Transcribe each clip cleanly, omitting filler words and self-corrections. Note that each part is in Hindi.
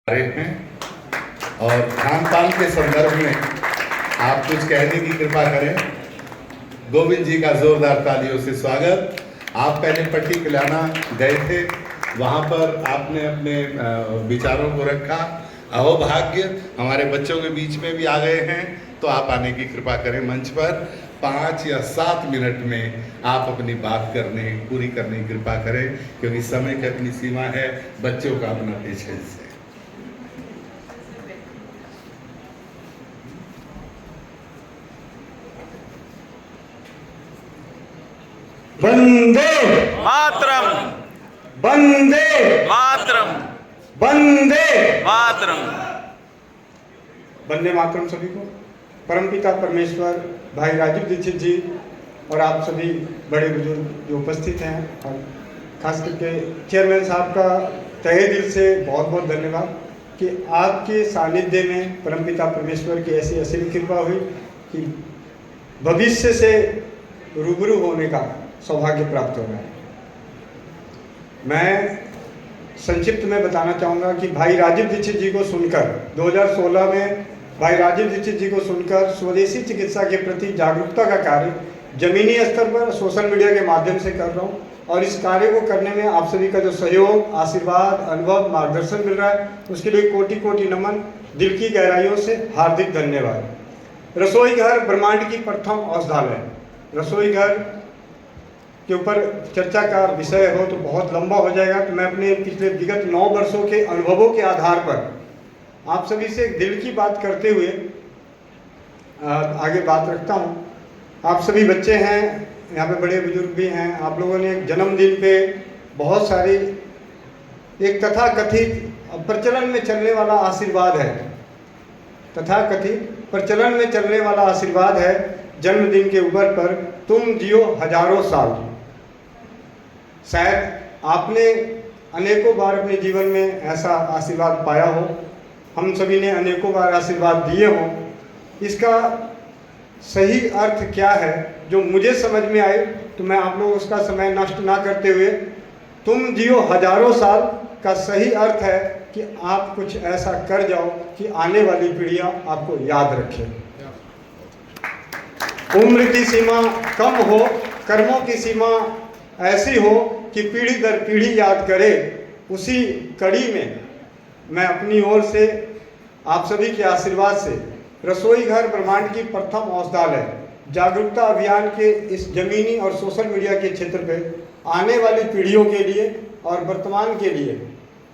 रहे हैं और खान पान के संदर्भ में आप कुछ कहने की कृपा करें। गोविंद जी का जोरदार तालियों से स्वागत। आप पहले पट्टी पिलाना गए थे, वहाँ पर आपने अपने विचारों को रखा। अहोभाग्य हमारे बच्चों के बीच में भी आ गए हैं, तो आप आने की कृपा करें मंच पर। 5 या 7 मिनट में आप अपनी बात पूरी करने की कृपा करें, क्योंकि समय की अपनी सीमा है, बच्चों का अपना पेशेंस है। वंदे मातरम, वंदे मातरम, वंदे मातरम। वंदे मातरम सभी को। परमपिता परमेश्वर भाई राजीव दीक्षित जी और आप सभी बड़े बुजुर्ग जो उपस्थित हैं, और खास करके चेयरमैन साहब का तहे दिल से बहुत बहुत धन्यवाद कि आपके सानिध्य में परमपिता परमेश्वर की ऐसी असीम कृपा हुई कि भविष्य से रूबरू होने का सौभाग्य प्राप्त हो रहा है। मैं संक्षिप्त में बताना चाहूँगा कि भाई राजीव दीक्षित जी को सुनकर 2016 में भाई राजीव दीक्षित जी को सुनकर स्वदेशी चिकित्सा के प्रति जागरूकता का कार्य जमीनी स्तर पर सोशल मीडिया के माध्यम से कर रहा हूँ, और इस कार्य को करने में आप सभी का जो सहयोग, आशीर्वाद, अनुभव, मार्गदर्शन मिल रहा है, उसके लिए कोटि कोटि नमन, दिल की गहराइयों से हार्दिक धन्यवाद। रसोई घर ब्रह्मांड की प्रथम औषधालय। रसोई घर के ऊपर चर्चा का विषय हो तो बहुत लंबा हो जाएगा, तो मैं अपने पिछले विगत 9 वर्षों के अनुभवों के आधार पर आप सभी से दिल की बात करते हुए आगे बात रखता हूँ। आप सभी बच्चे हैं, यहाँ पे बड़े बुजुर्ग भी हैं। आप लोगों ने जन्मदिन पे बहुत सारी एक तथाकथित प्रचलन में चलने वाला आशीर्वाद है, तथाकथित प्रचलन में चलने वाला आशीर्वाद है जन्मदिन के ऊपर पर तुम जियो हजारों साल। शायद आपने अनेकों बार अपने जीवन में ऐसा आशीर्वाद पाया हो, हम सभी ने अनेकों बार आशीर्वाद दिए हों। इसका सही अर्थ क्या है जो मुझे समझ में आए, तो मैं आप लोग उसका समय नष्ट ना करते हुए, तुम जियो हजारों साल का सही अर्थ है कि आप कुछ ऐसा कर जाओ कि आने वाली पीढ़ियां आपको याद रखें। उम्र की सीमा कम हो, कर्मों की सीमा ऐसी हो कि पीढ़ी दर पीढ़ी याद करे। उसी कड़ी में मैं अपनी ओर से आप सभी के आशीर्वाद से रसोई घर ब्रह्मांड की प्रथम औषधालय जागरूकता अभियान के इस जमीनी और सोशल मीडिया के क्षेत्र पे आने वाली पीढ़ियों के लिए और वर्तमान के लिए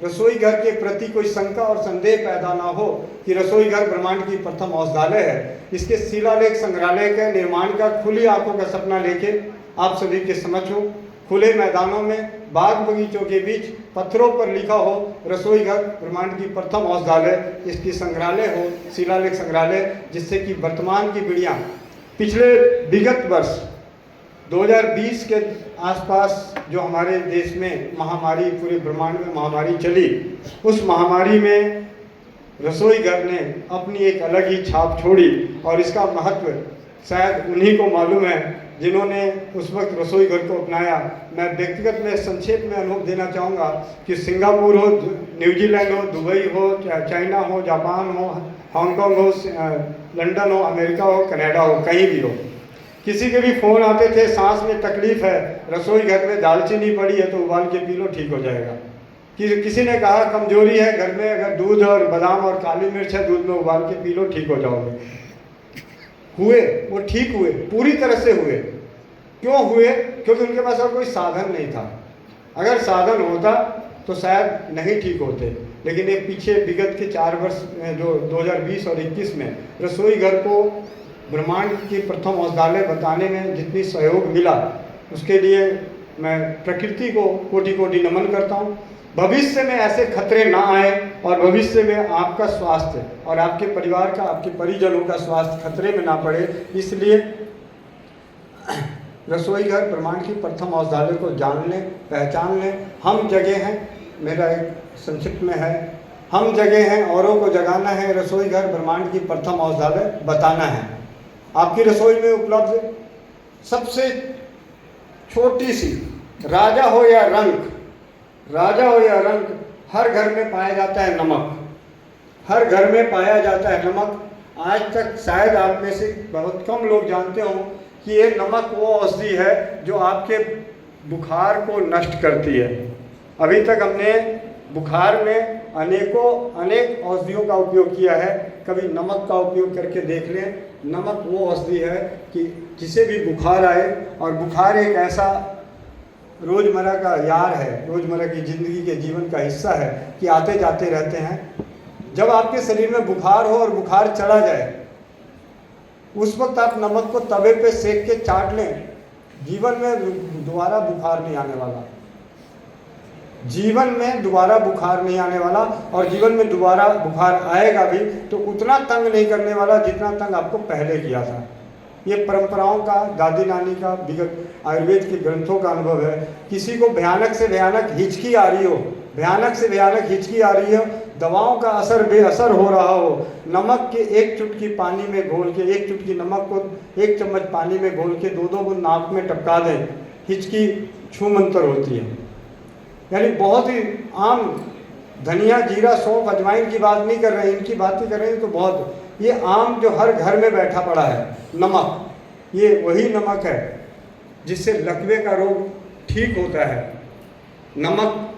रसोई घर के प्रति कोई शंका और संदेह पैदा ना हो कि रसोई घर ब्रह्मांड की प्रथम औषधालय है। इसके शिलालेख संग्रहालय के निर्माण का खुली आंखों का सपना लेके आप सभी के समक्ष हो। खुले मैदानों में, बाग बगीचों के बीच, पत्थरों पर लिखा हो रसोई घर ब्रह्मांड की प्रथम औषधालय। इसकी संग्रहालय हो, शिलालेख संग्रहालय, जिससे कि वर्तमान की पीढ़ियाँ पिछले विगत वर्ष 2020 के आसपास जो हमारे देश में महामारी, पूरे ब्रह्मांड में महामारी चली, उस महामारी में रसोई घर ने अपनी एक अलग ही छाप छोड़ी, और इसका महत्व शायद उन्हीं को मालूम है जिन्होंने उस वक्त रसोई घर को अपनाया। मैं व्यक्तिगत में संक्षेप में अनुभव देना चाहूँगा कि सिंगापुर हो, न्यूजीलैंड हो, दुबई हो, चाइना हो, जापान हो, हांगकांग हो, लंदन हो, अमेरिका हो, कनाडा हो, कहीं भी हो, किसी के भी फ़ोन आते थे, सांस में तकलीफ है, रसोई घर में दालचीनी पड़ी है तो उबाल के पी लो, ठीक हो जाएगा। किसी ने कहा कमजोरी है घर में, अगर दूध और बादाम और काली मिर्च है, दूध में उबाल के पी लो, ठीक हो जाओगे। हुए, वो ठीक हुए, पूरी तरह से हुए। क्यों हुए? क्योंकि उनके पास और कोई साधन नहीं था। अगर साधन होता तो शायद नहीं ठीक होते। लेकिन ये पीछे विगत के 4 वर्ष जो 2020 और 21 में रसोई घर को ब्रह्मांड की प्रथम औषधालय बताने में जितनी सहयोग मिला, उसके लिए मैं प्रकृति को कोटि कोटि नमन करता हूँ। भविष्य में ऐसे खतरे ना आए, और भविष्य में आपका स्वास्थ्य और आपके परिवार का, आपके परिजनों का स्वास्थ्य खतरे में ना पड़े, इसलिए रसोई घर ब्रह्मांड की प्रथम औषधालय को जान लें, पहचान लें। हम जगह हैं, मेरा एक संक्षिप्त में है, हम जगह हैं, औरों को जगाना है, रसोई घर ब्रह्मांड की प्रथम औषधालय बताना है। आपकी रसोई में उपलब्ध सबसे छोटी सी, राजा हो या रंग, हर घर में पाया जाता है नमक। हर घर में पाया जाता है नमक। आज तक शायद आप में से बहुत कम लोग जानते हो कि ये नमक वो औषधि है जो आपके बुखार को नष्ट करती है। अभी तक हमने बुखार में अनेक औषधियों का उपयोग किया है, कभी नमक का उपयोग करके देख लें। नमक वो औषधि है कि जिसे भी बुखार आए, और बुखार एक ऐसा रोज़मर्रा का यार है, रोज़मर्रा की ज़िंदगी के जीवन का हिस्सा है कि आते जाते रहते हैं। जब आपके शरीर में बुखार हो और बुखार चला जाए, उस वक्त आप नमक को तवे पे सेक के चाट लें, जीवन में दोबारा बुखार नहीं आने वाला। जीवन में दोबारा बुखार नहीं आने वाला, और जीवन में दोबारा बुखार आएगा भी तो उतना तंग नहीं करने वाला जितना तंग आपको पहले किया था। ये परंपराओं का, दादी नानी का, विगत आयुर्वेद के ग्रंथों का अनुभव है। किसी को भयानक से भयानक हिचकी आ रही हो, भयानक से भयानक हिचकी आ रही हो, दवाओं का असर बेअसर हो रहा हो, नमक के एक चुटकी पानी में घोल के, एक चुटकी नमक को एक चम्मच पानी में घोल के 2-2 बूंद नाक में टपका दें, हिचकी छूमंतर होती है। यानी बहुत ही आम, धनिया, जीरा, सौंफ, अजवाइन की बात नहीं कर रहे हैं, इनकी बात ही कर रहे हैं तो बहुत, ये आम जो हर घर में बैठा पड़ा है नमक, ये वही नमक है जिससे लकवे का रोग ठीक होता है। नमक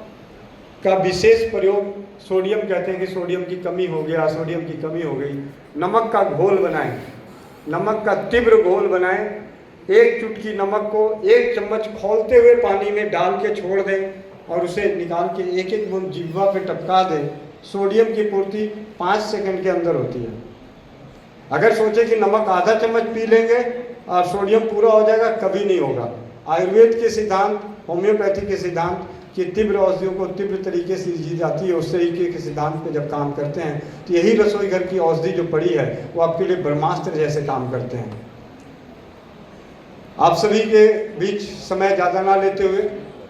का विशेष प्रयोग, सोडियम कहते हैं कि सोडियम की कमी हो गया, सोडियम की कमी हो गई, नमक का घोल बनाएं, नमक का तीव्र घोल बनाएं। एक चुटकी नमक को 1 चम्मच खौलते हुए पानी में डाल के छोड़ दें और उसे निकाल के 1-1 बूंद जिह्वा पे टपका दें। सोडियम की पूर्ति 5 सेकंड के अंदर होती है। अगर सोचे कि नमक आधा चम्मच पी लेंगे और सोडियम पूरा हो जाएगा, कभी नहीं होगा। आयुर्वेद के सिद्धांत, होम्योपैथी के सिद्धांत कि तीव्र औषधियों को तीव्र तरीके से दी जाती है, उस तरीके के सिद्धांत पे जब काम करते हैं तो यही रसोई घर की औषधि जो पड़ी है वो आपके लिए ब्रह्मास्त्र जैसे काम करते हैं। आप सभी के बीच समय ज़्यादा ना लेते हुए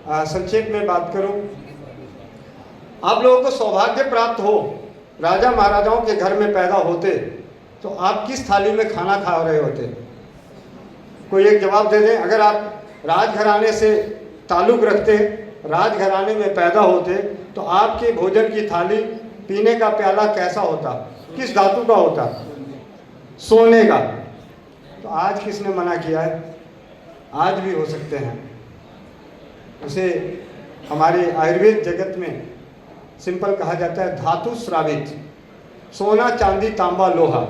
संक्षेप में बात करूं। आप लोगों को सौभाग्य प्राप्त हो, राजा महाराजाओं के घर में पैदा होते तो आप किस थाली में खाना खा रहे होते? कोई एक जवाब दे दें। अगर आप राजघराने से ताल्लुक़ रखते, राजघराने में पैदा होते तो आपके भोजन की थाली, पीने का प्याला कैसा होता? किस धातु का होता? सोने का। तो आज किसने मना किया है? आज भी हो सकते हैं। उसे हमारे आयुर्वेद जगत में सिंपल कहा जाता है धातु श्रावित। सोना, चांदी, तांबा, लोहा।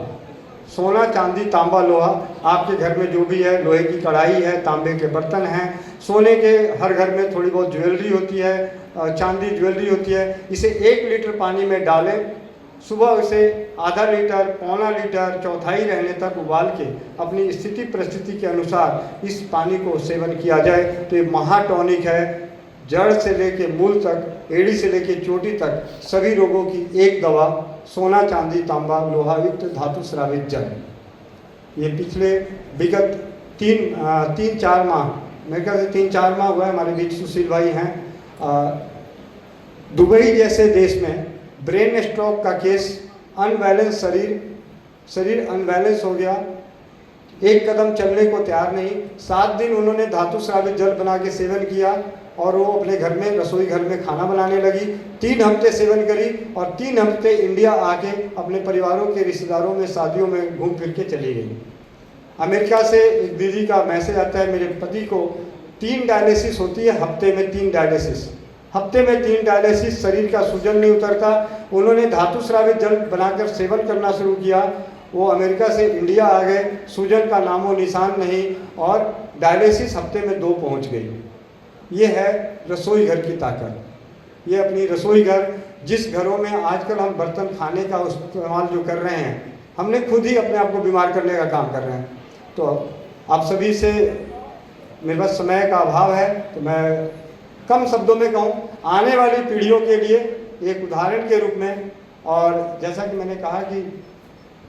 सोना, चांदी, तांबा, लोहा आपके घर में जो भी है, लोहे की कढ़ाई है, तांबे के बर्तन हैं, सोने के हर घर में थोड़ी बहुत ज्वेलरी होती है, चांदी ज्वेलरी होती है। इसे 1 लीटर पानी में डालें, सुबह उसे आधा लीटर, पौना लीटर, चौथाई रहने तक उबाल के अपनी स्थिति परिस्थिति के अनुसार इस पानी को सेवन किया जाए तो ये महाटॉनिक है। जड़ से लेके मूल तक, एड़ी से लेके चोटी तक सभी रोगों की एक दवा, सोना, चांदी, तांबा, लोहा युक्त धातु श्रावित जल। ये पिछले विगत 3-4 माह, मेरे ख्याल से 3-4 माह हुआ है, हमारे बीच सुशील भाई हैं। दुबई जैसे देश में ब्रेन स्ट्रोक का केस, अनबैलेंस शरीर अनबैलेंस हो गया, एक कदम चलने को तैयार नहीं। 7 दिन उन्होंने धातु श्रावित जल बना के सेवन किया और वो अपने घर में, रसोई घर में खाना बनाने लगी। 3 हफ्ते सेवन करी और 3 हफ्ते इंडिया आके अपने परिवारों के रिश्तेदारों में, शादियों में घूम फिर के चली गई। अमेरिका से एक दीदी का मैसेज आता है, मेरे पति को 3 डायलिसिस होती है, हफ्ते में 3 डायलिसिस, हफ्ते में 3 डायलिसिस, शरीर का सूजन नहीं उतरता। उन्होंने धातु श्रावित जल बनाकर सेवन करना शुरू किया। वो अमेरिका से इंडिया आ गए, सूजन का नामो निशान नहीं और डायलिसिस हफ्ते में 2 पहुंच गई। ये है रसोई घर की ताकत। ये अपनी रसोई घर, जिस घरों में आजकल हम बर्तन खाने का इस्तेमाल जो कर रहे हैं, हमने खुद ही अपने आप को बीमार करने का काम कर रहे हैं। तो आप सभी से, मेरे पास समय का अभाव है तो मैं कम शब्दों में कहूँ, आने वाली पीढ़ियों के लिए एक उदाहरण के रूप में, और जैसा कि मैंने कहा कि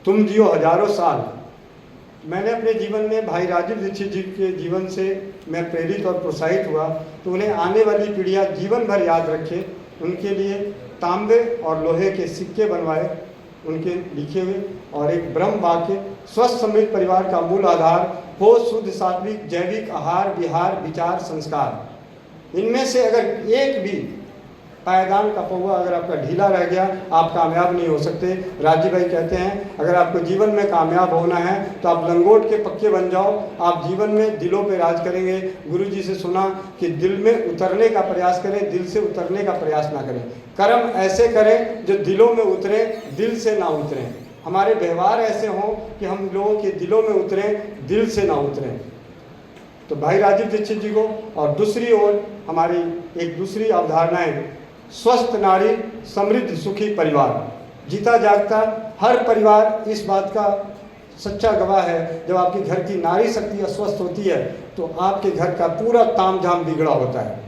तुम जियो हजारों साल, मैंने अपने जीवन में भाई राजीव दीक्षित जी के जीवन से मैं प्रेरित और प्रोत्साहित हुआ। तो उन्हें आने वाली पीढ़ियाँ जीवन भर याद रखें, उनके लिए तांबे और लोहे के सिक्के बनवाए उनके लिखे हुए, और एक ब्रह्म वाक्य, स्वस्थ समृद्ध परिवार का मूल आधार हो शुद्ध सात्विक जैविक आहार विहार विचार संस्कार। इनमें से अगर एक भी पायदान का पौवा अगर आपका ढीला रह गया, आप कामयाब नहीं हो सकते। राजीव भाई कहते हैं अगर आपको जीवन में कामयाब होना है तो आप लंगोट के पक्के बन जाओ, आप जीवन में दिलों पे राज करेंगे। गुरु जी से सुना कि दिल में उतरने का प्रयास करें, दिल से उतरने का प्रयास ना करें। कर्म ऐसे करें जो दिलों में उतरें, दिल से ना उतरें। हमारे व्यवहार ऐसे हों कि हम लोगों के दिलों में उतरें, दिल से ना उतरें। तो भाई राजीव दीक्षित जी को, और दूसरी ओर हमारी एक दूसरी अवधारणा है स्वस्थ नारी समृद्ध सुखी परिवार। जीता जागता हर परिवार इस बात का सच्चा गवाह है, जब आपके घर की नारी शक्ति अस्वस्थ होती है तो आपके घर का पूरा तामझाम बिगड़ा होता है।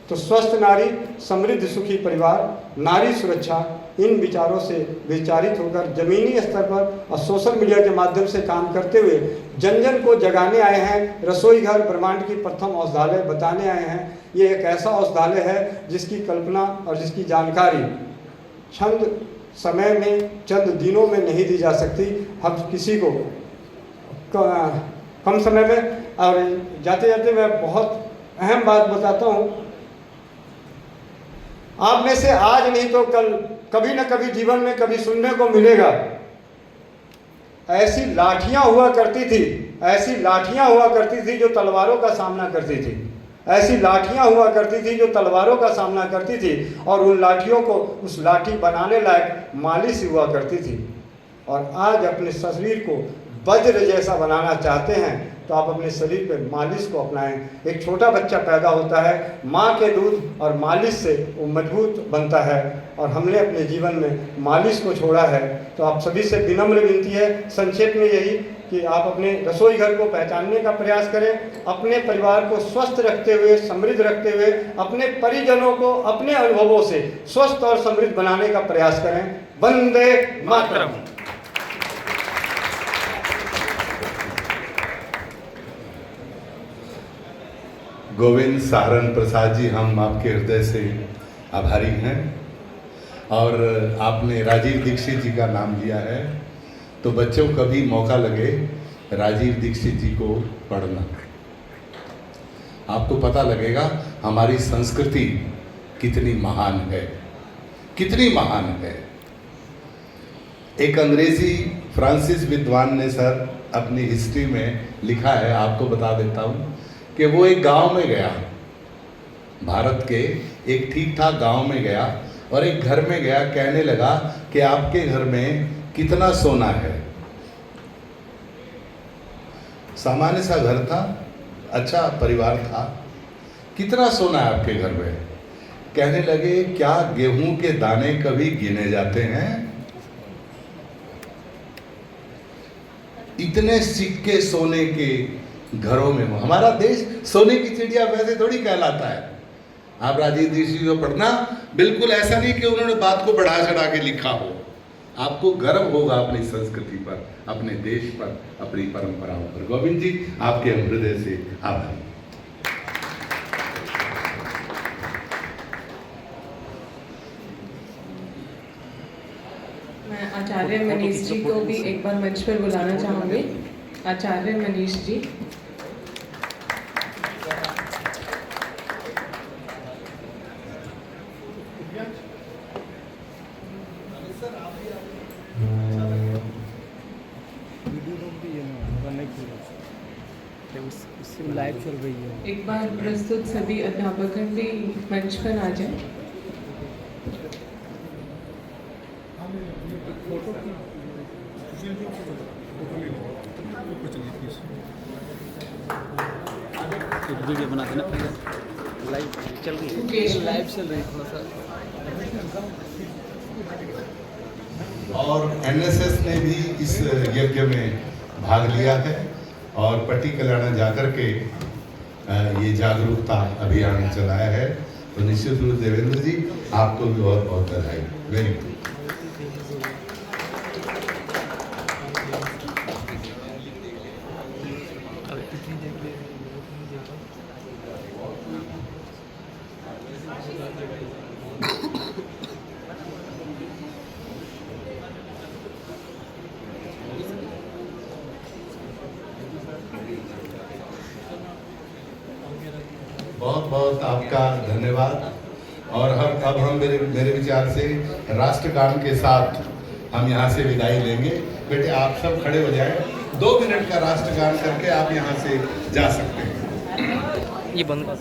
तो स्वस्थ नारी समृद्ध सुखी परिवार, नारी सुरक्षा, इन विचारों से विचारित होकर जमीनी स्तर पर और सोशल मीडिया के माध्यम से काम करते हुए जन जन को जगाने आए हैं। रसोई घर ब्रह्मांड की प्रथम औषधालय बताने आए हैं। ये एक ऐसा औषधालय है जिसकी कल्पना और जिसकी जानकारी चंद समय में, चंद दिनों में नहीं दी जा सकती। हम किसी को कम समय में, और जाते जाते मैं बहुत अहम बात बताता हूँ, आप में से आज नहीं तो कल कभी न कभी जीवन में कभी सुनने को मिलेगा, ऐसी लाठियां हुआ करती थी, ऐसी लाठियां हुआ करती थी जो तलवारों का सामना करती थी, ऐसी लाठियां हुआ करती थी जो तलवारों का सामना करती थी, और उन लाठियों को उस लाठी बनाने लायक मालिश हुआ करती थी। और आज अपने शरीर को वज्र जैसा बनाना चाहते हैं तो आप अपने शरीर पे मालिश को अपनाएं। एक छोटा बच्चा पैदा होता है, माँ के दूध और मालिश से वो मजबूत बनता है, और हमने अपने जीवन में मालिश को छोड़ा है। तो आप सभी से विनम्र विनती है, संक्षेप में यही कि आप अपने रसोई घर को पहचानने का प्रयास करें, अपने परिवार को स्वस्थ रखते हुए, समृद्ध रखते हुए, अपने परिजनों को अपने अनुभवों से स्वस्थ और समृद्ध बनाने का प्रयास करें। वंदे मातरम। गोविंद सहारण प्रसाद जी, हम आपके हृदय से आभारी हैं। और आपने राजीव दीक्षित जी का नाम लिया है, तो बच्चों को कभी मौका लगे राजीव दीक्षित जी को पढ़ना, आपको पता लगेगा हमारी संस्कृति कितनी महान है, कितनी महान है। एक अंग्रेजी फ्रांसिस विद्वान ने सर अपनी हिस्ट्री में लिखा है, आपको बता देता हूँ, कि वो एक गांव में गया, भारत के एक ठीक ठाक गांव में गया, और एक घर में गया, कहने लगा कि आपके घर में कितना सोना है। सामान्य सा घर था, अच्छा परिवार था, कितना सोना है आपके घर में? कहने लगे क्या गेहूं के दाने कभी गिने जाते हैं? इतने सिक्के सोने के घरों में। हमारा देश सोने की चिड़िया वैसे थोड़ी कहलाता है। आप राजीव दीक्षित जी को पढ़ना, बिल्कुल ऐसा नहीं कि उन्होंने बात को बढ़ा चढ़ा के लिखा हो। आपको गर्व होगा अपनी संस्कृति पर, अपने देश पर, अपनी परंपराओं पर। गोविंद जी, आपके हम हृदय से आभारी। मैं आचार्य मनीष जी को भी एक बार मंच पर बुलाना चाहूँगी। आचार्य मनीष जी। लाइव चल रही है। एक बार प्रस्तुत सभी अध्यापकगण भी मंच पर आ जाएं। वीडियो बना देना पहले। लाइव चल रही है, लाइव चल रही है थोड़ा सा। और एनएसएस ने भी इस यज्ञ में भाग लिया है, और पट्टी कल्याणा जाकर के ये जागरूकता अभियान चलाया है। तो निश्चित रूप से देवेंद्र जी, आपको भी बहुत बहुत बधाई। Very good. बहुत बहुत आपका धन्यवाद। और अब हम मेरे विचार से राष्ट्रगान के साथ हम यहाँ से विदाई लेंगे। बेटे आप सब खड़े हो जाएं, 2 मिनट का राष्ट्रगान करके आप यहाँ से जा सकते हैं। ये बंद कर